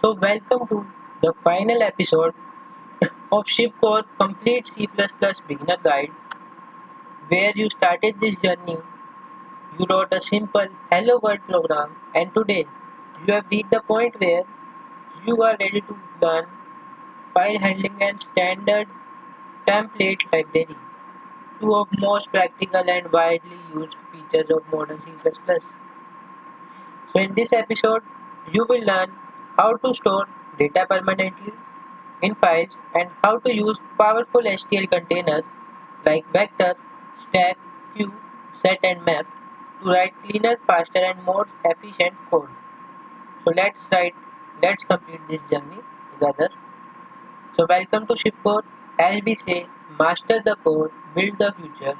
So welcome to the final episode of ShivCore Complete C++ Beginner Guide, where you started this journey. You wrote a simple Hello World program, and today you have reached the point where you are ready to learn file handling and standard template library, two of most practical and widely used features of modern C++. So in this episode, you will learn how to store data permanently in files and how to use powerful STL containers like vector, stack, queue, set and map to write cleaner, faster and more efficient code. So let's complete this journey together. So welcome to ShivCore. As we say, master the code, build the future,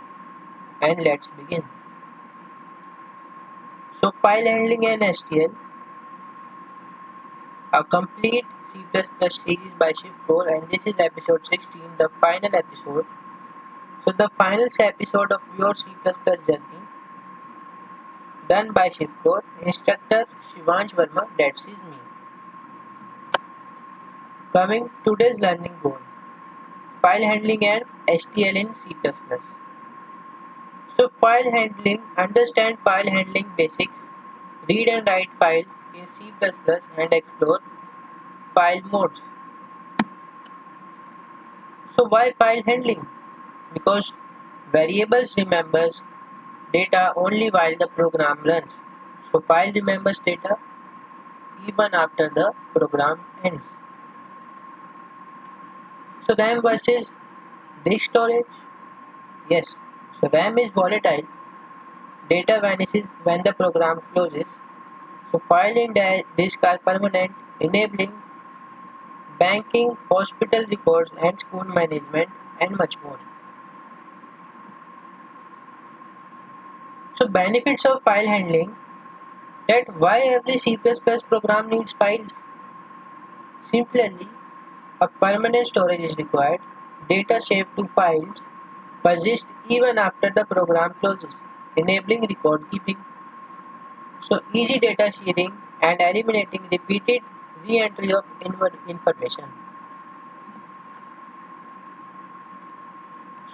and let's begin. So file handling and STL, a complete C++ series by ShivCore, and this is episode 16, the final episode. So the final episode of your C++ journey, done by ShivCore, instructor Shivansh Verma, that is me. Coming today's learning goal, file handling and STL in C++. So file handling, understand file handling basics, read and write files in C++ and explore file modes. So why file handling? Because variables remembers data only while the program runs. So file remembers data even after the program ends. So RAM versus disk storage? Yes. So RAM is volatile. Data vanishes when the program closes. So file in disk are permanent, enabling banking, hospital records and school management and much more. So benefits of file handling, that why every C++ program needs files. Similarly, a permanent storage is required. Data saved to files persist even after the program closes, enabling record keeping. So easy data sharing and eliminating repeated re-entry of information.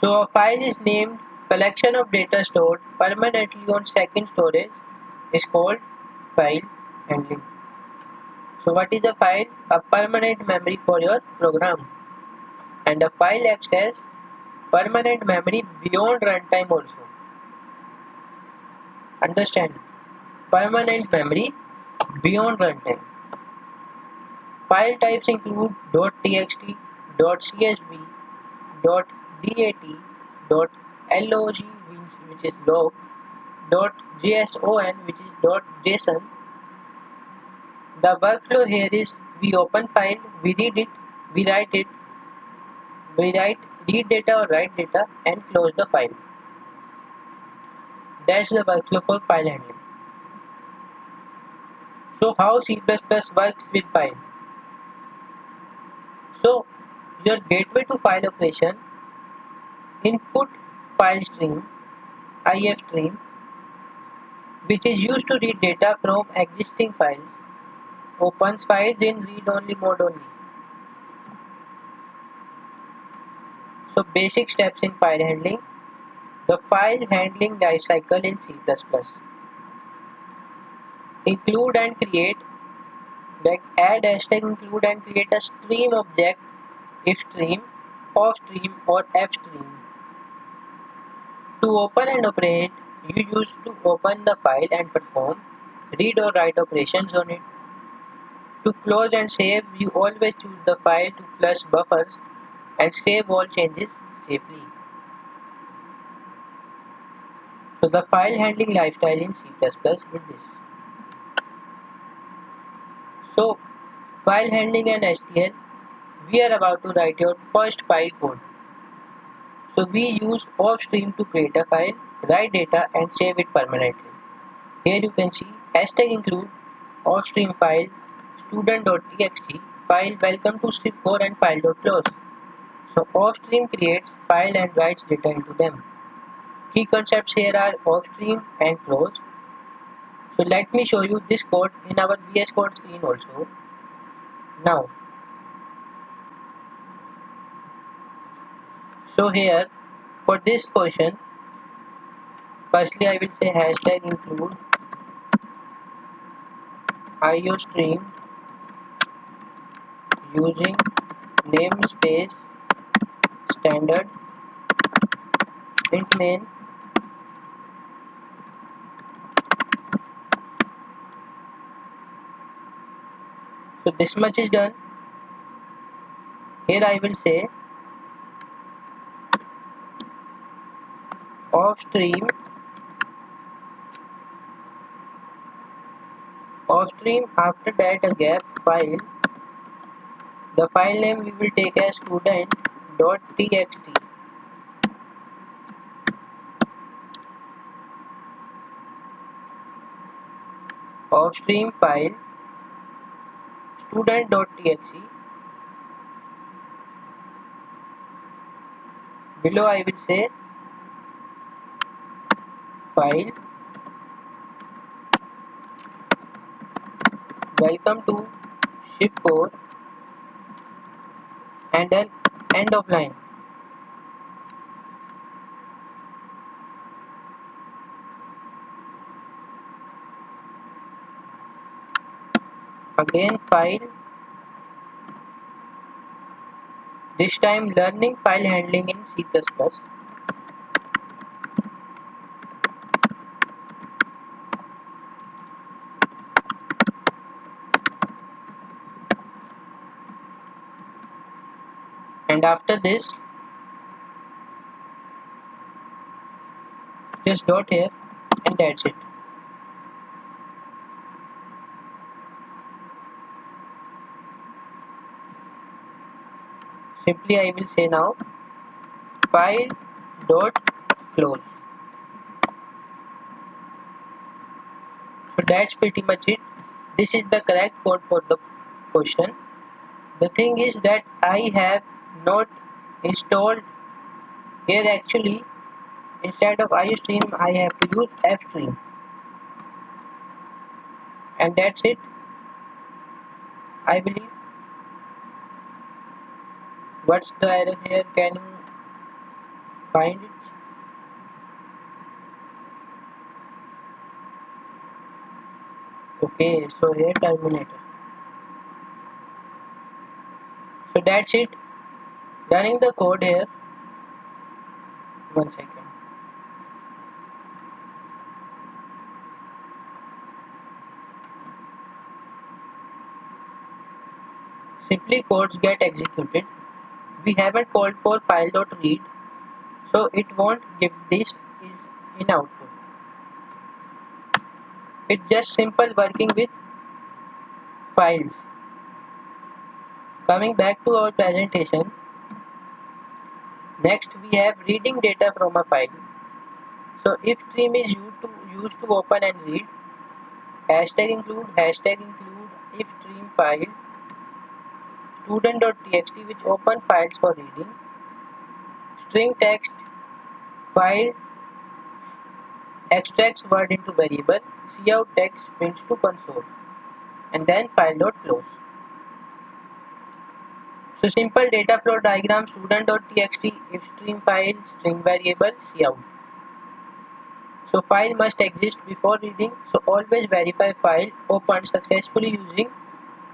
So a file is named collection of data stored permanently on second storage is called file handling. So what is a file? A permanent memory for your program. And a file acts as permanent memory beyond runtime also. Understand? Permanent memory beyond runtime. File types include .txt, .csv, .dat, .log which is log, .json which is .json. The workflow here is we open file, we read it, we write it, we read data or write data and close the file. That's the workflow for file handling. So how C++ works with file? So your gateway to file operation, input file stream, IF stream, which is used to read data from existing files, opens files in read-only mode only. So basic steps in file handling. The file handling lifecycle in C++. Include and create, like add hashtag include and create a stream object, if stream, off stream or f stream. To open and operate, you use to open the file and perform read or write operations on it. To close and save, you always choose the file to flush buffers and save all changes safely. So the file handling lifestyle in C++ is this. So file handling and STL, we are about to write your first file code. So we use off stream to create a file, write data and save it permanently. Here you can see hashtag include off stream file student.txt file welcome to ShivCore and file.close. So off stream creates file and writes data into them. Key concepts here are off stream and close. So let me show you this code in our VS Code screen also. Now, so here for this question, firstly I will say hashtag include IOStream using namespace standard int main. So this much is done. Here I will say off stream after that a gap file. The file name we will take as student.txt. Offstream file student.txt. Below I will say file welcome to ShivCore and then end of line. Again file, this time learning file handling in C++. And after this just dot here and that's it. Simply I will say now file dot close. So that's pretty much it. This is the correct code for the question. The thing is that I have not installed here actually. Instead of IOStream I have to use Fstream, and that's it, I believe. What's the error here? Can you find it? Okay, so here terminator. So that's it. Running the code here. 1 second. Simply codes get executed. We haven't called for file.read, so it won't give this is in output. It's just simple working with files. Coming back to our presentation, next we have reading data from a file. So if stream is used to open and read, hashtag include if stream file student.txt which open files for reading, string text file extracts word into variable, cout text prints to console, and then file.close. So simple data flow diagram student.txt if stream file string variable cout. So file must exist before reading, so always verify file opened successfully using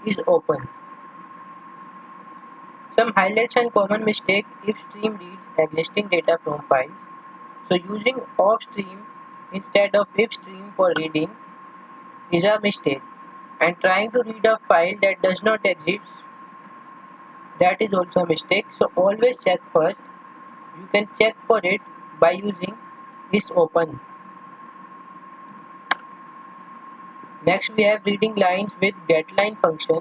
is open. Some highlights and common mistake if stream reads existing data from files. So using off stream instead of if stream for reading is a mistake, and trying to read a file that does not exist, that is also a mistake. So always check first. You can check for it by using is open. Next we have reading lines with getline function.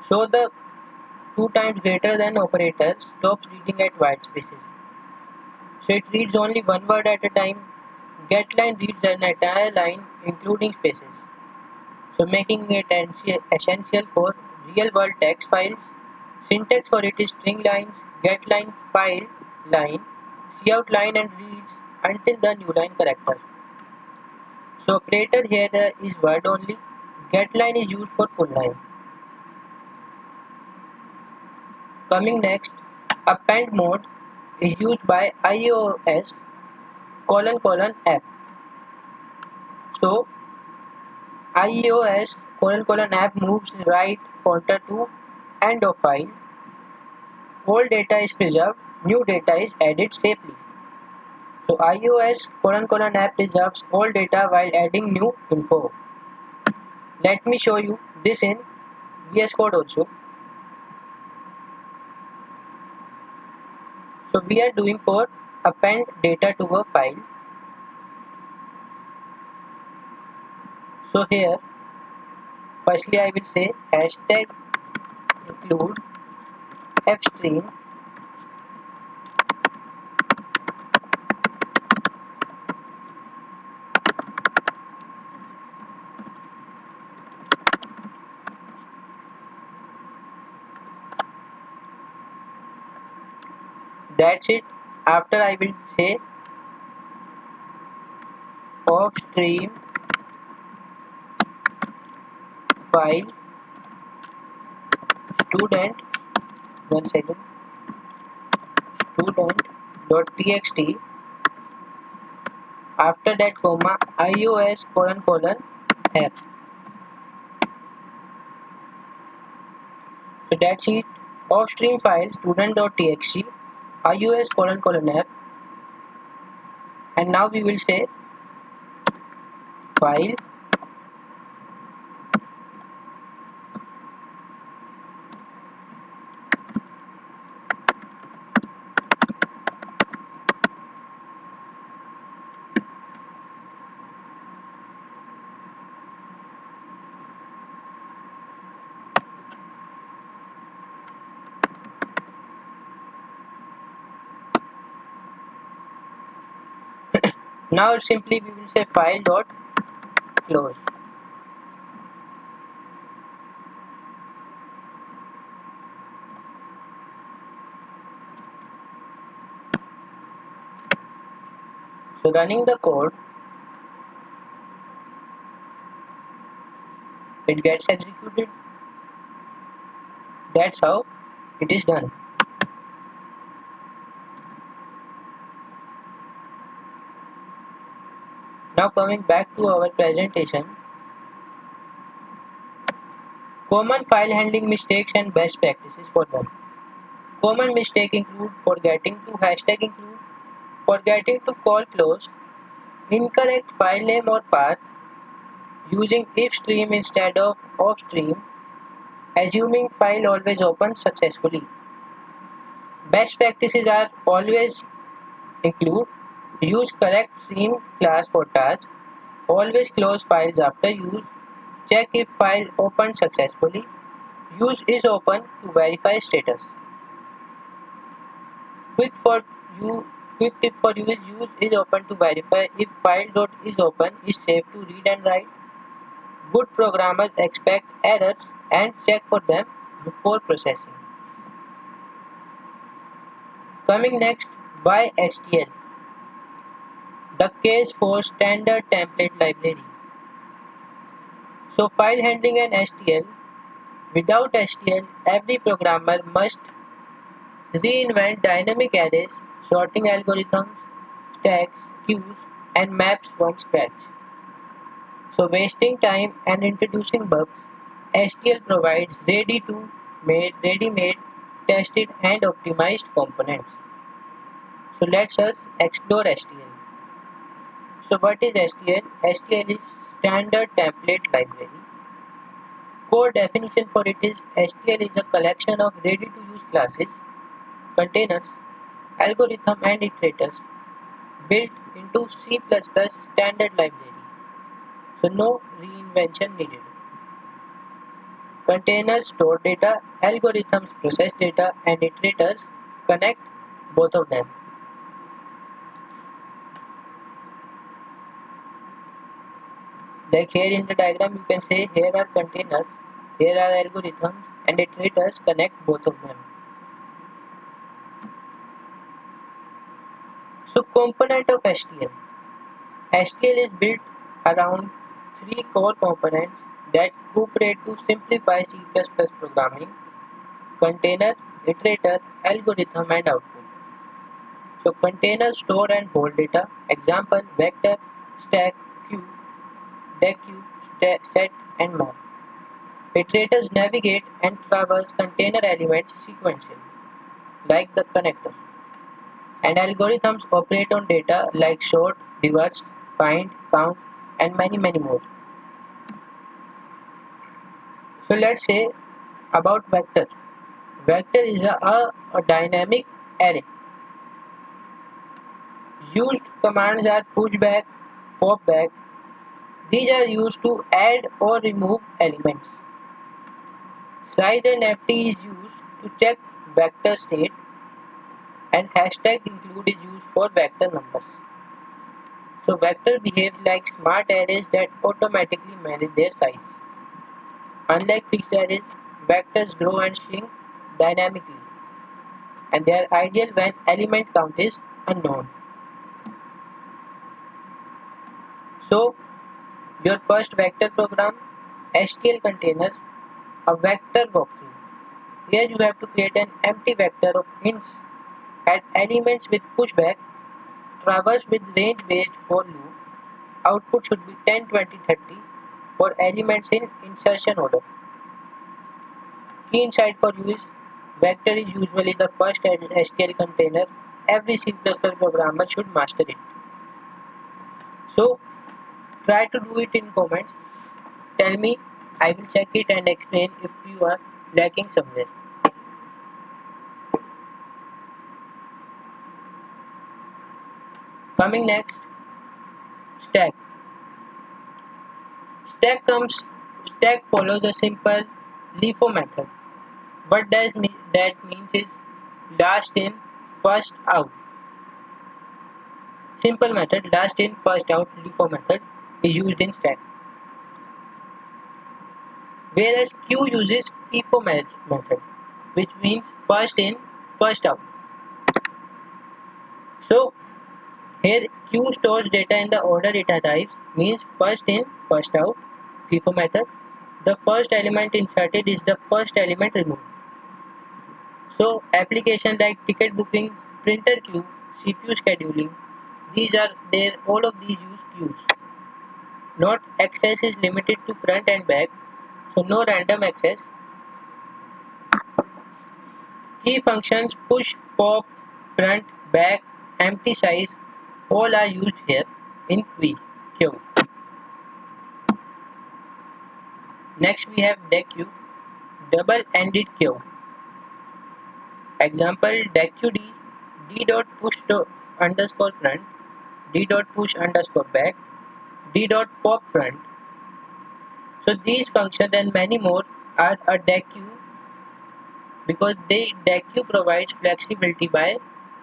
So the 2 times greater than operator stops reading at white spaces. So it reads only one word at a time. Getline reads an entire line including spaces. So making it essential for real world text files. Syntax for it is string lines, getline file line, cout line and reads until the new line character. So operator here is word only. Getline is used for full line. Coming next, Append Mode is used by iOS app. So iOS app moves right pointer to end of file. Old data is preserved, new data is added safely. So iOS app preserves old data while adding new info. Let me show you this in VS Code also. So we are doing for append data to a file. So here, firstly I will say hashtag include fstream. That's it. After I will say of stream file student, one second, student.txt. After that comma iOS app. So that's it. Of stream file student.txt iOS app, and now we will say file. Now simply we will say file dot close. So running the code, it gets executed. That's how it is done. Now coming back to our presentation, common file handling mistakes and best practices for them. Common mistake include forgetting to hashtag include, forgetting to call close, incorrect file name or path, using if stream instead of stream, assuming file always opens successfully. Best practices are always include use correct stream class for tasks, always close files after use, check if file opened successfully, use is open to verify status. Quick for you Quick tip for you is use is open to verify if file.is open is safe to read and write. Good programmers expect errors and check for them before processing. Coming next, why STL? The case for standard template library. So file handling and STL. Without STL, every programmer must reinvent dynamic arrays, sorting algorithms, stacks, queues, and maps from scratch. So wasting time and introducing bugs, STL provides ready-made, tested, and optimized components. So let's us explore STL. So what is STL? STL is Standard Template Library. Core definition for it is STL is a collection of ready-to-use classes, containers, algorithm and iterators built into C++ standard library. So no reinvention needed. Containers store data, algorithms process data, and iterators connect both of them. Like here in the diagram you can say here are containers, here are algorithms, and iterators connect both of them. So component of STL. STL is built around three core components that cooperate to simplify C++ programming: container, iterator, algorithm and output. So containers store and hold data. Example vector, stack, queue, dequeue, set and map. Iterators navigate and traverse container elements sequentially, like the connector. And algorithms operate on data like sort, reverse, find, count, and many more. So let's say about vector. Vector is a dynamic array. Used commands are pushback, popback. These are used to add or remove elements. Size and empty is used to check vector state, and hashtag include is used for vector numbers. So vector behaves like smart arrays that automatically manage their size. Unlike fixed arrays, vectors grow and shrink dynamically, and they are ideal when element count is unknown. So your first vector program, STL containers, a vector walkthrough. Here you have to create an empty vector of ints, add elements with pushback, traverse with range based for loop. Output should be 10, 20, 30 for elements in insertion order. Key insight for you is vector is usually the first STL container. Every C++ programmer should master it. So try to do it in comments. Tell me, I will check it and explain if you are lacking somewhere. Coming next, stack. Stack follows a simple LIFO method. What does that means is last in, first out. Simple method, last in, first out LIFO method is used in stack. Whereas queue uses FIFO method, which means first in, first out. So here queue stores data in the order it arrives, means first in, first out. FIFO method. The first element inserted is the first element removed. So applications like ticket booking, printer queue, CPU scheduling, these are there. All of these use queues. Note access is limited to front and back, so no random access. Key functions push, pop, front, back, empty size, all are used here in queue. Next we have dequeue, double-ended queue. Example dequeue d dot push underscore front, d dot push underscore back, d dot pop front. So these functions and many more are a dequeue because dequeue provides flexibility by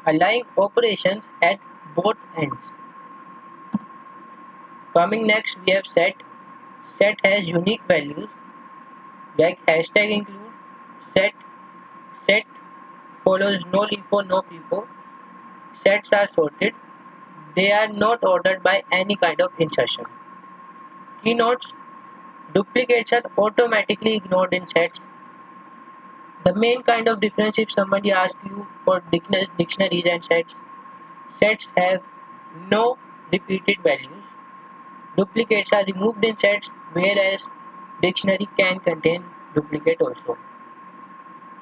allowing operations at both ends. Coming next we have set. Set has unique values like hashtag include, set follows no LIFO, no FIFO. Sets are sorted. They are not ordered by any kind of insertion. Keynotes, duplicates are automatically ignored in sets. The main kind of difference if somebody asks you for dictionaries and sets have no repeated values. Duplicates are removed in sets, whereas dictionary can contain duplicate also.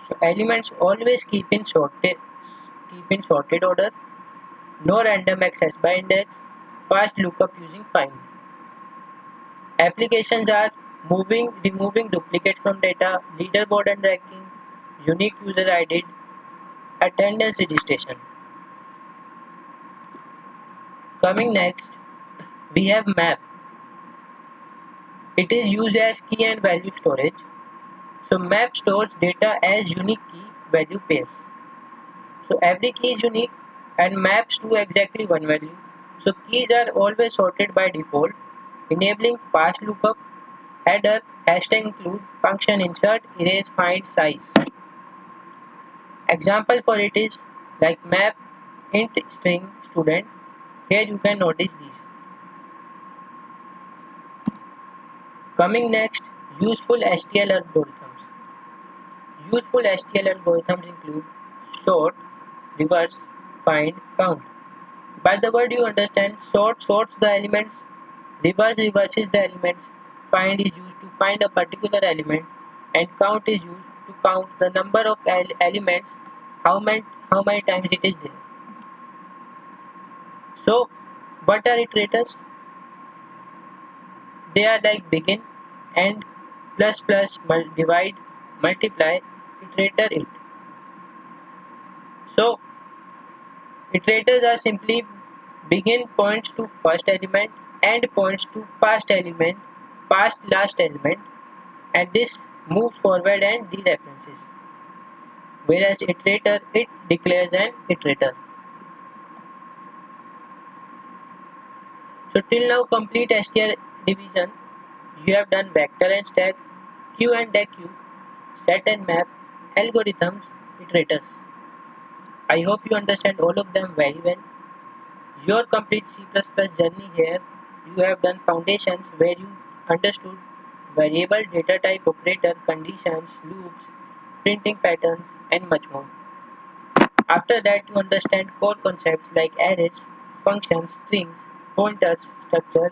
So elements always keep in sorted order, no random access by index, fast lookup using find. Applications are removing duplicates from data, leaderboard and ranking, unique user ID, attendance registration. Coming next, we have map. It is used as key and value storage. So map stores data as unique key value pairs. So every key is unique and maps to exactly one value. So keys are always sorted by default, enabling fast lookup, header, hashtag include, function insert, erase, find, size. Example for it is like map int string student. Here you can notice these. Coming next, useful STL algorithms. Useful STL algorithms include sort, reverse, find, count. By the word you understand, sort sorts the elements, reverse reverses the elements, find is used to find a particular element, and count is used to count the number of elements, how many times it is there. So, what are iterators? They are like begin, end, plus plus, divide, multiply, iterator it. So, iterators are simply begin points to first element, end points to past element, past last element, and this moves forward and dereferences. Whereas iterator, it declares an iterator. So till now complete STL division, you have done vector and stack, queue and dequeue, set and map, algorithms, iterators. I hope you understand all of them very well. Your complete C++ journey here, you have done foundations where you understood variable data type operator, conditions, loops, printing patterns, and much more. After that, you understand core concepts like arrays, functions, strings, pointers, structures,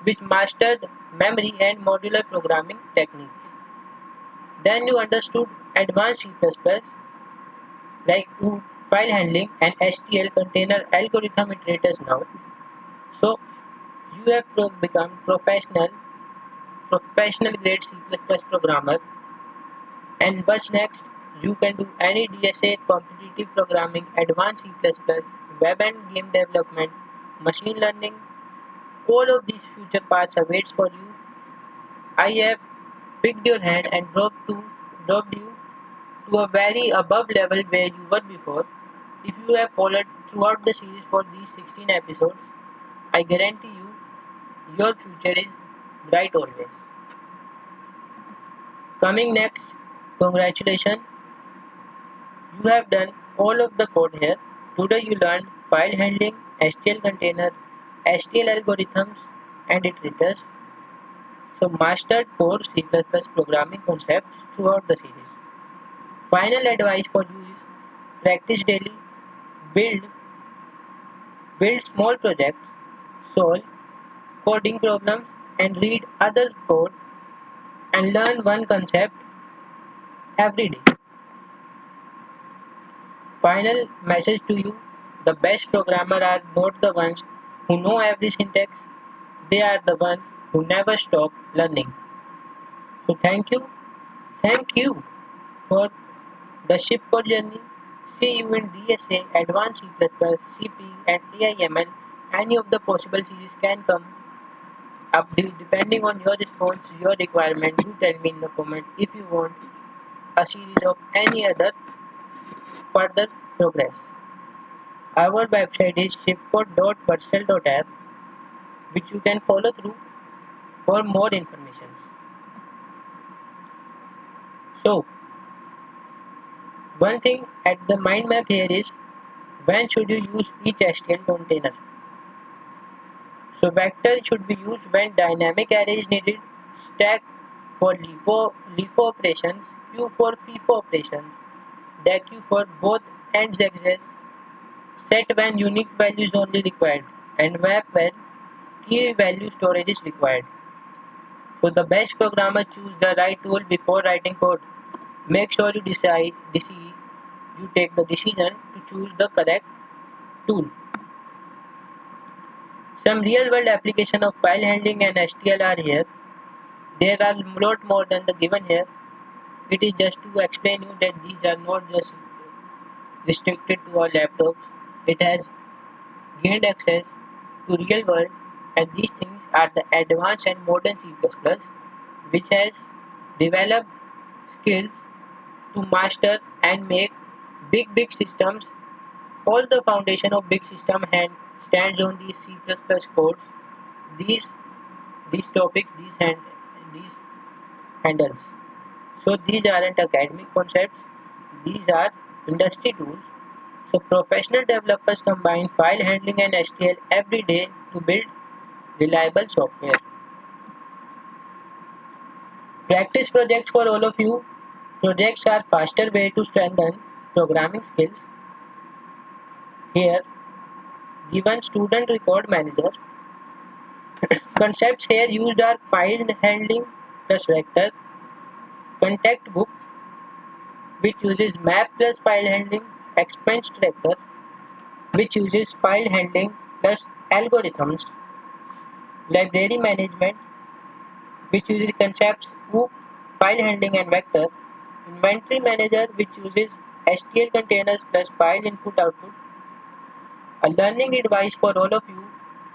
which mastered memory and modular programming techniques. Then you understood advanced C++ like loop, file handling, and STL container algorithm iterators now. So you have become professional grade C++ programmer. And what's next? You can do any DSA, competitive programming, advanced C++, web and game development, machine learning. All of these future paths awaits for you. I have picked your hand and dropped you to a very above level where you were before. If you have followed throughout the series for these 16 episodes, I guarantee you your future is bright always. Coming next, congratulations, you have done all of the code here. Today you learned file handling, STL container, STL algorithms, and iterators. So mastered core C++ programming concepts throughout the series. Final advice for you is practice daily, build, build small projects, solve coding problems, and read others' code and learn one concept every day. Final message to you, the best programmers are not the ones who know every syntax, they are the ones who never stop learning. So thank you for the ShivCore journey. See you in DSA, Advanced C++, CP, and AIML. Any of the possible series can come up depending on your response, your requirement. Do tell me in the comment if you want a series of any other further progress. Our website is shivcore.virtual.app, which you can follow through for more information. So, one thing at the mind map here is when should you use each STL container. So, vector should be used when dynamic array is needed, stack for LIFO operations, queue for FIFO operations, dequeue for both ends access, set when unique value is only required, and map when key value storage is required. So the best programmer choose the right tool before writing code. Make sure you take the decision to choose the correct tool. Some real world application of file handling and STL are here. There are a lot more than the given here. It is just to explain you that these are not just restricted to our laptops. It has gained access to real world, and these things are the advanced and modern C++, which has developed skills to master and make big systems. All the foundation of big system stands on these C++ codes. These these topics, these handles. So these aren't academic concepts. These are industry tools. So professional developers combine file handling and STL every day to build reliable software. Practice projects for all of you. Projects are faster way to strengthen programming skills. Here, given student record manager, concepts here used are file handling plus vector, contact book which uses map plus file handling, expense tracker which uses file handling plus algorithms, library management which uses concepts hoop, file handling and vector, inventory manager which uses STL containers plus file input output. A learning advice for all of you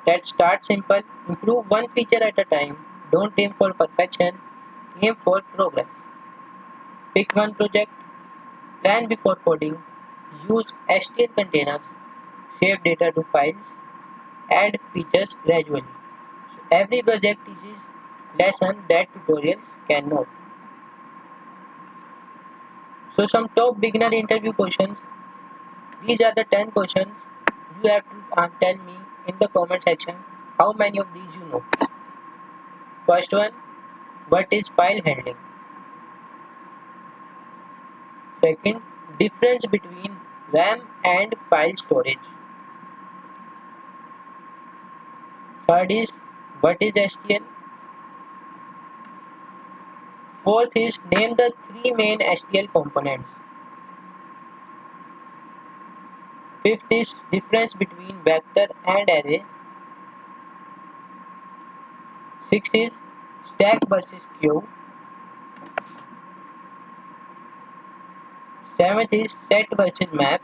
that start simple, improve one feature at a time, don't aim for perfection, aim for progress. Pick one project, plan before coding, use STL containers, save data to files, add features gradually. So every project teaches lesson that tutorials cannot. So some top beginner interview questions. These are the 10 questions. You have to tell me in the comment section how many of these you know. First one, what is file handling? Second, difference between RAM and file storage. Third is, what is STL? Fourth is, name the three main STL components. Fifth is, difference between vector and array. Sixth is, stack versus queue. Seventh is, set versus map.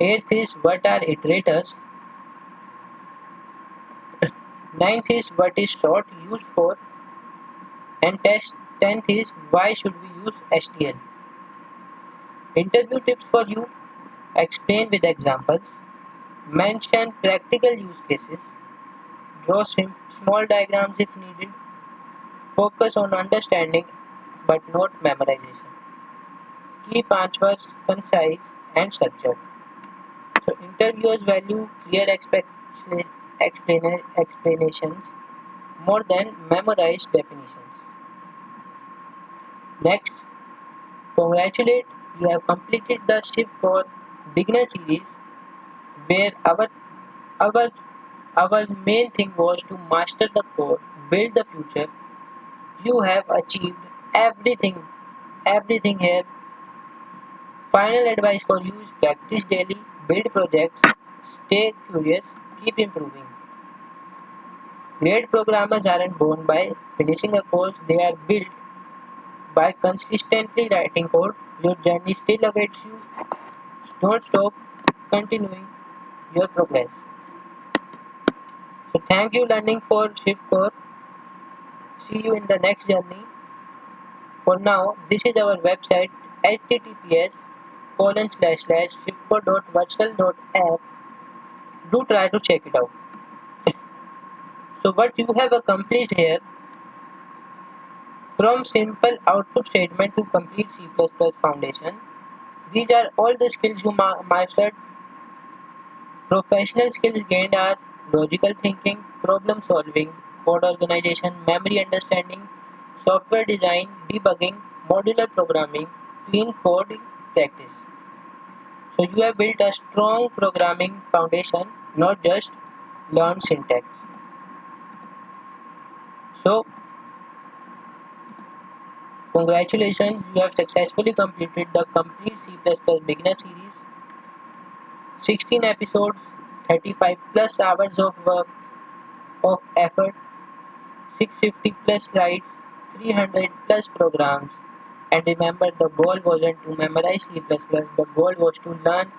Eighth is, what are iterators? Ninth is, what is sort used for? And tenth is, why should we use STL? Interview tips for you: explain with examples, mention practical use cases, draw small diagrams if needed, focus on understanding but not memorization. Keep answers concise and structured. So interviewers value clear explanations more than memorized definitions. Next, congratulate, you have completed the ShivCore beginner series where our our main thing was to master the code, build the future. You have achieved everything here. Final advice for you is practice daily, build projects, stay curious, keep improving. Great programmers aren't born by finishing a course, they are built by consistently writing code. Your journey still awaits you. Don't stop continuing your progress. So thank you learning for ShivCore. See you in the next journey. For now, this is our website https://shivcore.virtual.app. Do try to check it out. So what you have accomplished here, from simple output statement to complete C++ foundation, these are all the skills you mastered. Professional skills gained are logical thinking, problem solving, code organization, memory understanding, software design, debugging, modular programming, clean coding practice. So you have built a strong programming foundation, not just learned syntax. So congratulations, you have successfully completed the complete C++ beginner series. 16 episodes, 35 plus hours of work, of effort, 650 plus slides, 300 plus programs. And remember, the goal wasn't to memorize C++, the goal was to learn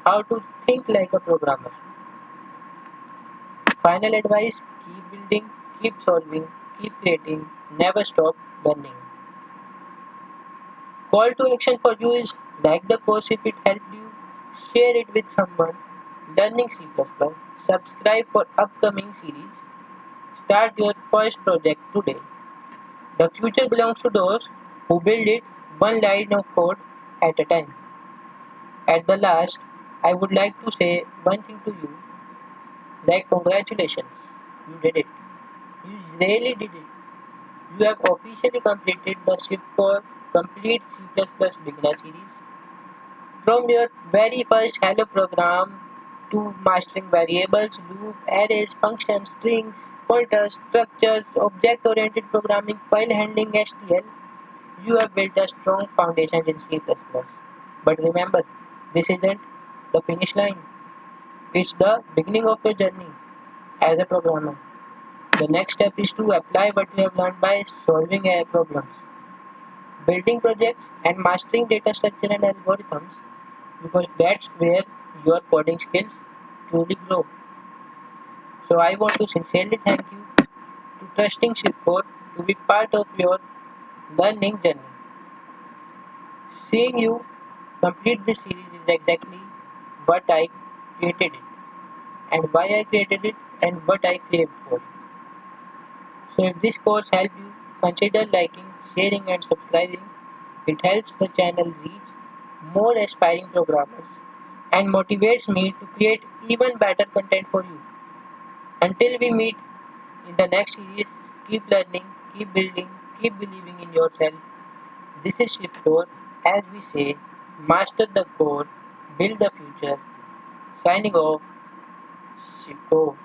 how to think like a programmer. Final advice, keep building, keep solving, keep creating, never stop learning. Call to action for you is like the course if it helped you, share it with someone learning C++, subscribe for upcoming series, start your first project today. The future belongs to those who build it one line of code at a time. At the last, I would like to say one thing to you, like congratulations, you did it. You really did it. You have officially completed the ShivCore Complete C++ Beginner series. From your very first Hello program to mastering variables, loop, arrays, functions, strings, pointers, structures, object-oriented programming, file handling, STL, you have built a strong foundation in C++. But remember, this isn't the finish line. It's the beginning of your journey as a programmer. The next step is to apply what you have learned by solving AI problems, building projects, and mastering data structure and algorithms because that's where your coding skills truly grow. So I want to sincerely thank you to trusting ShivCore to be part of your learning journey. Seeing you complete this series is exactly what I created it and why I created it and what I craved for. So if this course helped you, consider liking, sharing and subscribing. It helps the channel reach more aspiring programmers and motivates me to create even better content for you. Until we meet in the next series, keep learning, keep building, keep believing in yourself. This is ShivCore. As we say, master the core, build the future. Signing off, ShivCore.